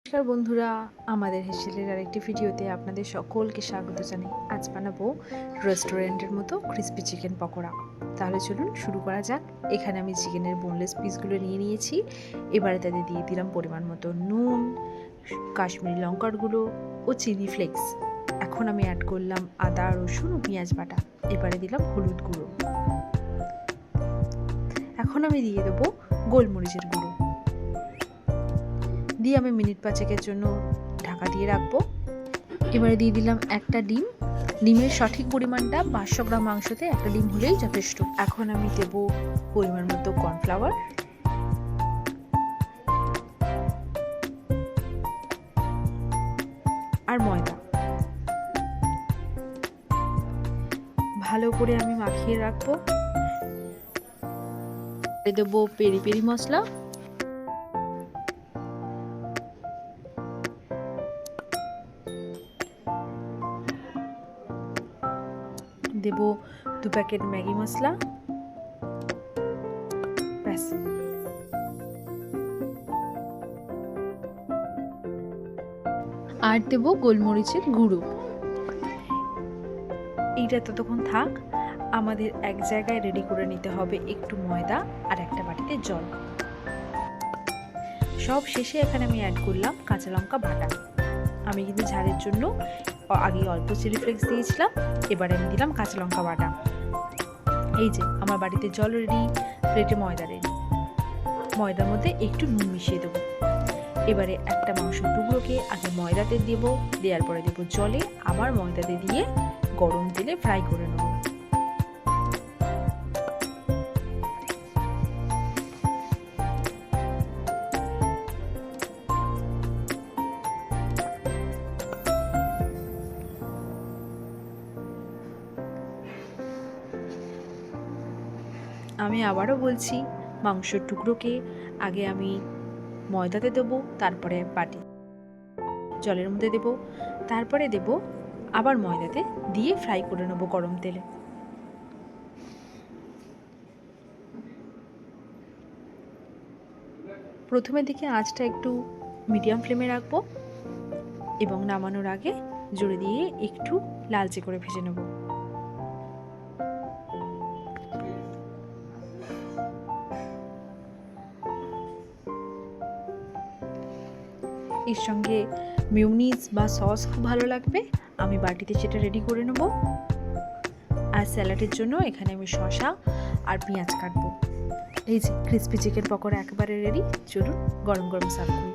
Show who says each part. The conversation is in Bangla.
Speaker 1: নমস্কার বন্ধুরা, আমাদের হেসেলের আরেকটি ভিডিওতে আপনাদের সকলকে স্বাগত জানাই। আজ বানাবো রেস্টুরেন্টের মতো ক্রিস্পি চিকেন পকোড়া। তাহলে চলুন শুরু করা যাক। এখানে আমি চিকেনের বোনলেস পিসগুলো নিয়ে নিয়েছি। এবারে তাতে দিয়ে দিলাম পরিমাণ মতো নুন, কাশ্মীরি লঙ্কার গুঁড়ো ও চিলি ফ্লেক্স। এখন আমি অ্যাড করলাম আদা, রসুন ও পেঁয়াজ বাটা। এবারে দিলাম হলুদ গুঁড়ো। এখন আমি দিয়ে দেবো গোলমরিচের গুঁড়ো দিয়ে আমি মিনিট 5 জন্য ঢাকা দিয়ে রাখবো। এবারে দিয়ে দিলাম একটা ডিম। ডিমের সঠিক পরিমাণটা 500 গ্রাম মাংসতে একটা ডিম হলেই যথেষ্ট। এখন আমি দেব পরিমাণ মতো কর্নফ্লাওয়ার, আর ময়দা। ভালো করে আমি মাখিয়ে রাখবো। দেবো পেরি পেরি মশলা, দেব 2 প্যাকেট ম্যাগি মশলা, ব্যাস। আর দেব গোলমরিচের গুঁড়ো। এইটা ততক্ষণ থাক। আমাদের এক জায়গায় রেডি করে নিতে হবে একটু ময়দা আর একটা বাটিতে জল। সব শেষে এখানে আমি অ্যাড করলাম কাঁচা লঙ্কা বাটা। আমি কিন্তু ঝালের জন্য আগে অল্প চিলি ফ্লেক্স দিয়েছিলাম, এবারে আমি দিলাম কাঁচা লঙ্কা বাটা। এই যে আমার বাড়িতে জল রেডি, প্লেটে ময়দা রেডি। ময়দার মধ্যে একটু নুন মিশিয়ে দেবো। এবারে একটা মাংসের টুকরোকে আগে ময়দাতে দেবো, দেওয়ার পরে দেবো জলে, আবার ময়দাতে দিয়ে গরম তেলে ফ্রাই করে নেব। আমি আবারও বলছি, মাংসের টুকরোকে আগে আমি ময়দাতে দেবো, তারপরে বাটি জলের মধ্যে দেবো, তারপরে দেবো আবার ময়দাতে দিয়ে ফ্রাই করে নেবো গরম তেলে। প্রথমে দিকে আঁচটা একটু মিডিয়াম ফ্লেমে রাখবো এবং নামানোর আগে জোরে দিয়ে একটু লালচে করে ভেজে নেব। এর সঙ্গে মিউনিস বা সস খুব ভালো লাগবে। আমি বাটিতে সেটা রেডি করে নেব। আর স্যালাডের জন্য এখানে আমি শসা আর পেঁয়াজ কাটবো। এই যে ক্রিস্পি চিকেন পকোড়া একেবারে রেডি। চলুন গরম গরম সার্ভ করি।